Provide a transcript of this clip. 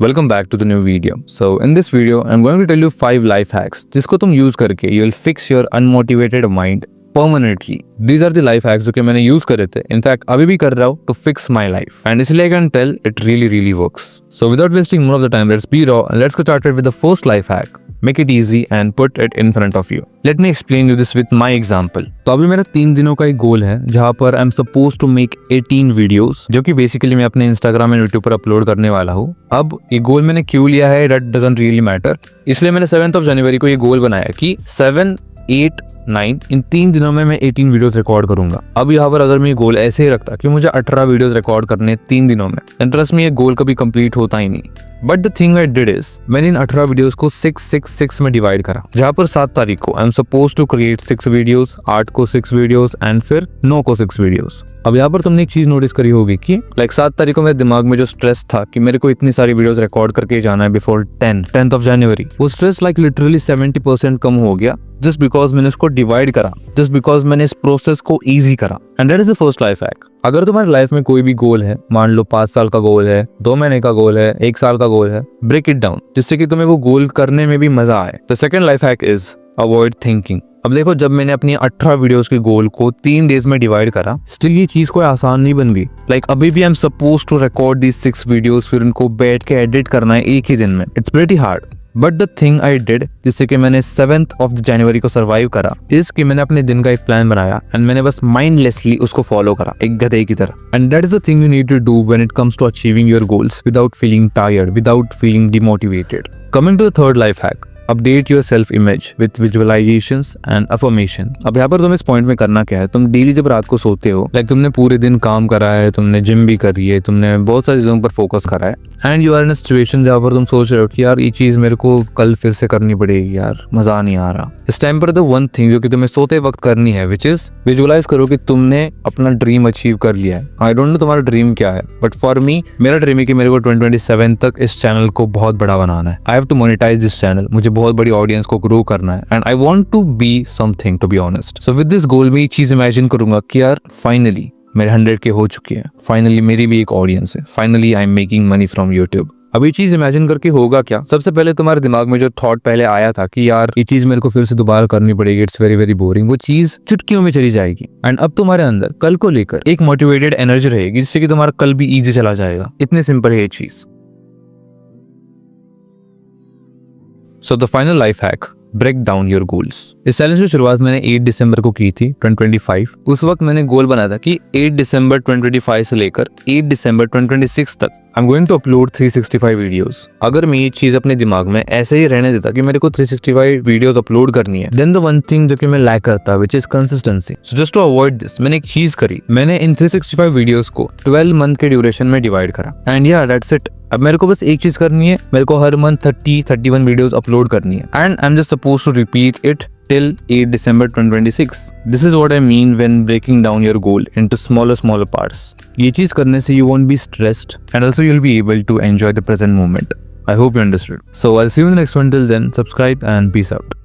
Welcome back to the new video. So in this video, I'm going to tell you 5 life hacks जिसको तुम use करके you will fix your unmotivated mind permanently. These are the life hacks जो कि मैंने use करे थे. In fact, अभी भी कर रहा हूँ to fix my life. And इसलिए I can tell it really works. So without wasting more of the time, let's be raw and let's get started with the first life hack. Make it easy and put it in front of you. Let me explain you this with my example. तो अभी मेरा 3 दिनों का एक गोल है जहाँ पर I am suppose to make 18 videos जो कि बेसिकली मैं अपने इंस्टाग्राम एंड यूट्यूब पर अपलोड करने वाला हूँ. अब ये गोल मैंने क्यों लिया है दैट डजंट रियली मैटर. इसलिए मैंने 7 जनवरी को ये गोल बनाया कि 7, 8, 9 इन 3 दिनों में मैं 18 वीडियोस रिकॉर्ड करूंगा. अब यहाँ पर अगर मैं गोल ऐसे ही रखता कि मुझे 18 वीडियोस रिकॉर्ड करने 3 दिनों में, ट्रस्ट में ये गोल कभी कंप्लीट होता ही नहीं. But the thing I did is मैंने इन 18 वीडियोस को 6 में डिवाइड करा. जहाँ पर 7 तारीख को I am suppose to create 6 videos, 8 को 6 वीडियोस एंड फिर 9 को 6 वीडियोस. अब यहाँ पर तुमने एक चीज नोटिस करी होगी कि लाइक 7 तारीख को मेरे दिमाग में जो स्ट्रेस था कि मेरे को इतनी सारी वीडियोस रिकॉर्ड करके जाना है बिफोर 10th ऑफ जनवरी, वो स्ट्रेस लाइक लिटरली 70% कम हो गया जस्ट बिकॉज मैंने उसको डिवाइड करा, जस्ट बिकॉज मैंने इस प्रोसेस को ईजी करा. And that is the first life hack. अगर तुम्हारी लाइफ में कोई भी गोल है, मान लो 5 साल का गोल है, 2 महीने का गोल है, 1 साल का गोल है, ब्रेक इट डाउन जिससे कि तुम्हें वो गोल करने में भी मजा आए. The second life hack is avoid thinking. अब देखो, जब मैंने अपनी 18 वीडियोस के गोल को 3 डेज में डिवाइड करा, स्टिल ये चीज कोई आसान नहीं बन गई. लाइक अभी भी I am suppose to record these 6 videos, फिर उनको बैठ के एडिट करना है एक ही दिन में. It's pretty hard. But the thing I did जिससे कि मैंने 7th ऑफ जनवरी को सर्वाइव करा इज कि मैंने अपने दिन का एक प्लान बनाया एंड मैंने बस माइंडलेसली उसको फॉलो करा एक गधे की तरह. And that is the thing you need to do when it comes to achieving your goals without feeling tired, without feeling demotivated. Coming to the third life hack, update your self image with visualisations and affirmation. अब यहाँ पर तुम्हें इस point में करना क्या है, तुम डेली जब रात को सोते हो, लाइक तुमने पूरे दिन काम करा है, तुमने जिम भी करी है, तुमने बहुत सारी चीजों पर फोकस करा है and you are in a situation जहाँ पर तुम सोच रहे हो कि यार ये चीज मेरे को कल फिर से करनी पड़ेगी, यार मजा नहीं आ रहा. इस टाइम पर द वन थिंग जो कि तुम्हें सोते वक्त करनी है विच इज विजुअलाइज करो कि तुमने अपना ड्रीम अचीव कर लिया है. आई डोंट नो तुम्हारा ड्रीम क्या है, बट फॉर मी मेरा ड्रीम है कि मेरे को 2027 तक इस चैनल को बहुत बड़ा बनाना है. I have to monetise this channel. मुझे बहुत बड़ी ऑडियंस को ग्रो करना है and I want to be something to be honest. So with this goal में ये चीज इमेजिन करूंगा कि यार फाइनली मेरे 100 के हो चुके हैं, फाइनली मेरी भी एक ऑडियंस है, finally I am making money from YouTube. अब ये चीज इमेजिन करके होगा क्या, सबसे पहले तुम्हारे दिमाग में जो थॉट पहले आया था कि यार ये चीज मेरे को फिर से दोबारा करनी पड़ेगी, इट्स वेरी बोरिंग, वो चीज चुटकियों में चली जाएगी. एंड अब तुम्हारे अंदर कल को लेकर एक मोटिवेटेड एनर्जी रहेगी जिससे कि तुम्हारा कल भी इजी चला जाएगा. इतने सिंपल है ये चीज. So the final life hack, break down your goals. इस चैलेंज की शुरुआत मैंने 8 दिसंबर को की थी 2025. उस वक्त मैंने गोल बनाया था कि 8 दिसंबर 2025 से लेकर 8 दिसंबर 2026 तक I am going to upload 365 videos. अगर मैं ये चीज अपने दिमाग में ऐसे ही रहने देता कि मेरे को 365 वीडियोस अपलोड करनी है, देन द वन थिंग जो कि मैं लैक करता which is consistency. So just to avoid this मैंने एक चीज करी, मैंने इन 365 वीडियोस को 12 मंथ के ड्यूरेशन में डिवाइड करा एंड या दैट्स इट. अब मेरे को बस एक चीज करनी है, मेरे को हर मंथ 31 वीडियोस अपलोड करनी है and I am just suppose to repeat it till 8 December 2026. This is what I mean when breaking down your goal into smaller parts. ये चीज करने से you won't be stressed and also you'll be able to enjoy the present moment. I hope you understood. So I'll see you in the next one. Till then, subscribe and peace out.